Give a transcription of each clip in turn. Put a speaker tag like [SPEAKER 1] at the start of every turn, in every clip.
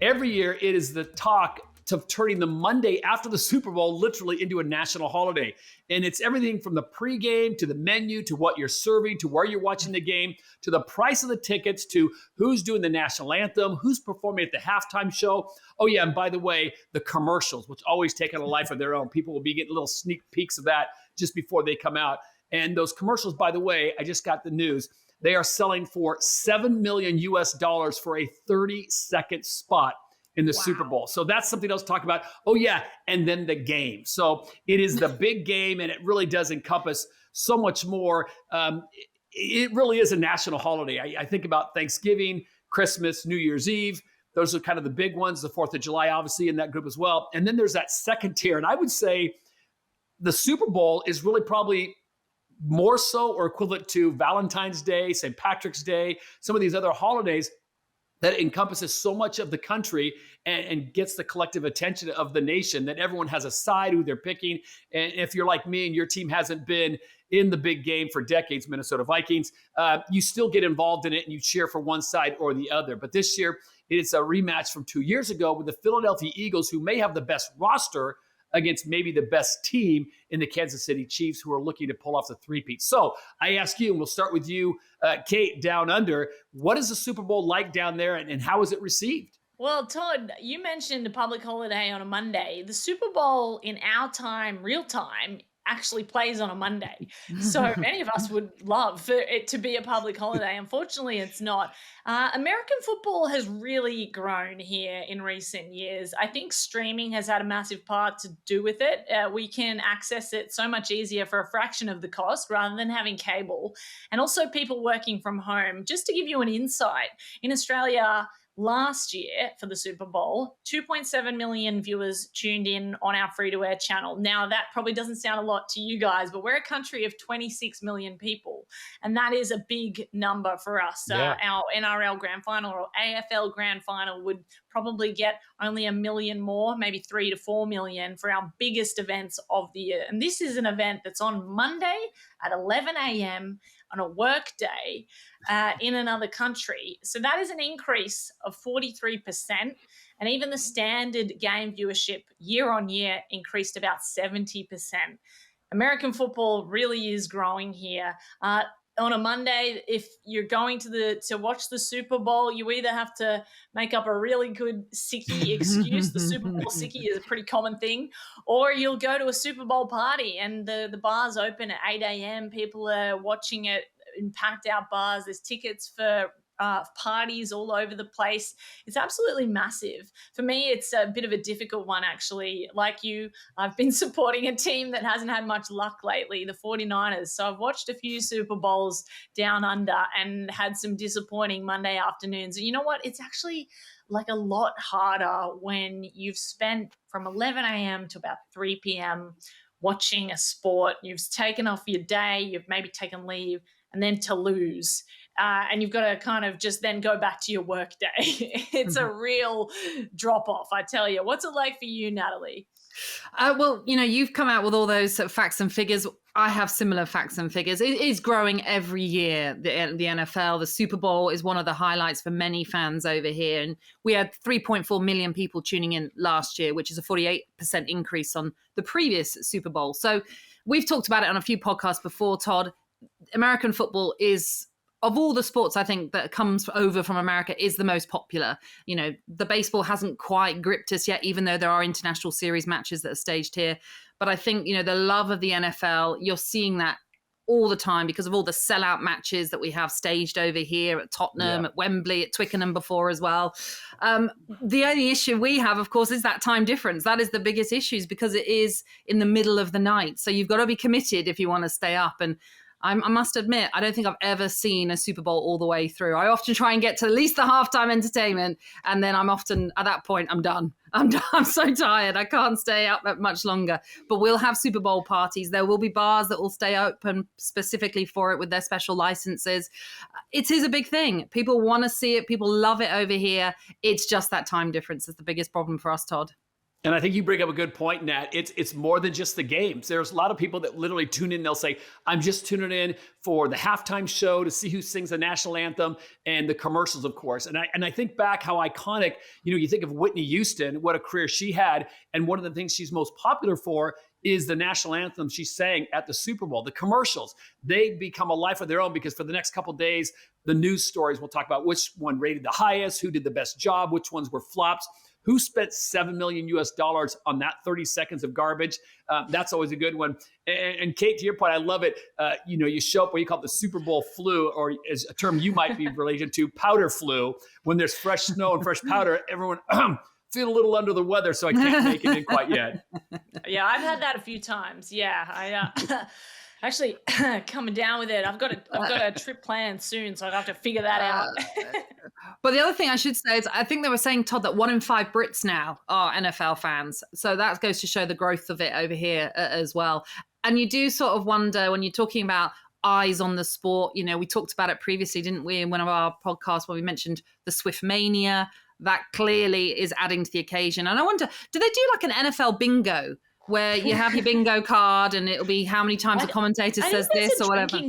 [SPEAKER 1] every year it is the talk of turning the Monday after the Super Bowl literally into a national holiday. And it's everything from the pregame to the menu to what you're serving to where you're watching the game to the price of the tickets to who's doing the national anthem, who's performing at the halftime show. Oh, yeah, and by the way, the commercials, which always take on a life of their own. People will be getting little sneak peeks of that just before they come out. And those commercials, by the way, I just got the news. They are selling for $7 million for a 30-second spot in the Super Bowl. So that's something else to talk about. Oh, yeah. And then the game. So it is the big game, and it really does encompass so much more. It really is a national holiday. I think about Thanksgiving, Christmas, New Year's Eve. Those are kind of the big ones. The 4th of July, obviously, in that group as well. And then there's that second tier. And I would say the Super Bowl is really probably more so or equivalent to Valentine's Day, St. Patrick's Day, some of these other holidays that encompasses so much of the country and gets the collective attention of the nation that everyone has a side who they're picking. And if you're like me and your team hasn't been in the big game for decades, Minnesota Vikings, you still get involved in it and you cheer for one side or the other. But this year, it's a rematch from 2 years ago with the Philadelphia Eagles, who may have the best roster against maybe the best team in the Kansas City Chiefs, who are looking to pull off the three-peat. So I ask you, and we'll start with you, Kate, down under. What is the Super Bowl like down there, and how is it received?
[SPEAKER 2] Well, Todd, you mentioned a public holiday on a Monday. The Super Bowl in our time, real time, actually plays on a Monday. So many of us would love for it to be a public holiday. Unfortunately, it's not. American football has really grown here in recent years. I think streaming has had a massive part to do with it. We can access it so much easier for a fraction of the cost rather than having cable. And also people working from home. Just to give you an insight, in Australia, last year for the Super Bowl, 2.7 million viewers tuned in on our free-to-air channel. Now, that probably doesn't sound a lot to you guys, but we're a country of 26 million people, and that is a big number for us.
[SPEAKER 1] Yeah.
[SPEAKER 2] Our NRL Grand Final or AFL Grand Final would probably get only a million more, maybe 3 to 4 million for our biggest events of the year. And this is an event that's on Monday at 11 a.m. on a work day in another country. So that is an increase of 43%. And even the standard game viewership year on year increased about 70%. American football really is growing here. On a Monday, if you're going to watch the Super Bowl, you either have to make up a really good sickie excuse. The Super Bowl sickie is a pretty common thing. Or you'll go to a Super Bowl party and the bars open at 8 a.m. People are watching it in packed out bars. There's tickets for parties all over the place. It's absolutely massive. For me, it's a bit of a difficult one, actually. Like you, I've been supporting a team that hasn't had much luck lately, the 49ers. So I've watched a few Super Bowls down under and had some disappointing Monday afternoons. And you know what? It's actually like a lot harder when you've spent from 11 a.m. to about 3 p.m. watching a sport. You've taken off your day, you've maybe taken leave, and then to lose. And you've got to kind of just then go back to your work day. It's a real drop off, I tell you. What's it like for you, Natalie?
[SPEAKER 3] Well, you've come out with all those sort of facts and figures. I have similar facts and figures. It is growing every year, the NFL. The Super Bowl is one of the highlights for many fans over here. And we had 3.4 million people tuning in last year, which is a 48% increase on the previous Super Bowl. So we've talked about it on a few podcasts before, Todd. American football is, of all the sports, I think, that comes over from America, is the most popular. The baseball hasn't quite gripped us yet, even though there are international series matches that are staged here. But I think, the love of the NFL, you're seeing that all the time because of all the sellout matches that we have staged over here at Tottenham, at Wembley, at Twickenham before as well. The only issue we have, of course, is that time difference. That is the biggest issue, because it is in the middle of the night. So you've got to be committed if you want to stay up. And I must admit, I don't think I've ever seen a Super Bowl all the way through. I often try and get to at least the halftime entertainment, and then I'm often, at that point, I'm done. I'm so tired. I can't stay up much longer. But we'll have Super Bowl parties. There will be bars that will stay open specifically for it with their special licenses. It is a big thing. People want to see it. People love it over here. It's just that time difference is the biggest problem for us, Todd.
[SPEAKER 1] And I think you bring up a good point, Nat. It's more than just the games. There's a lot of people that literally tune in. They'll say, I'm just tuning in for the halftime show to see who sings the national anthem and the commercials, of course. And I think back how iconic, you think of Whitney Houston, what a career she had. And one of the things she's most popular for is the national anthem she sang at the Super Bowl. The commercials, they become a life of their own because for the next couple of days, the news stories will talk about which one rated the highest, who did the best job, which ones were flops. Who spent $7 million on that 30 seconds of garbage? That's always a good one. And Kate, to your point, I love it. You show up what you call the Super Bowl flu, or as a term you might be related to, powder flu. When there's fresh snow and fresh powder, everyone feel a little under the weather, so I can't make it in quite yet.
[SPEAKER 2] Yeah, I've had that a few times. Yeah, I actually coming down with it. I've got a trip planned soon, so I'll have to figure that out.
[SPEAKER 3] But the other thing I should say is I think they were saying, Todd, that 1 in 5 Brits now are NFL fans. So that goes to show the growth of it over here as well. And you do sort of wonder when you're talking about eyes on the sport, we talked about it previously, didn't we, in one of our podcasts when we mentioned the Swift Mania. That clearly is adding to the occasion. And I wonder, do they do like an NFL bingo where you have your bingo card and it'll be how many times a commentator says this or whatever?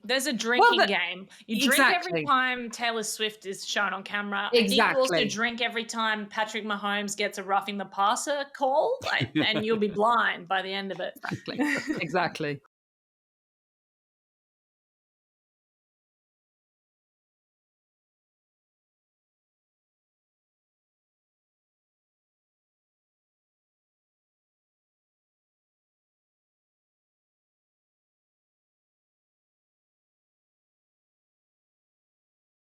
[SPEAKER 2] There's a drinking game. You drink
[SPEAKER 3] exactly.
[SPEAKER 2] every time Taylor Swift is shown on camera.
[SPEAKER 3] Exactly.
[SPEAKER 2] I think you also drink every time Patrick Mahomes gets a roughing the passer call, and you'll be blind by the end of it.
[SPEAKER 3] Exactly.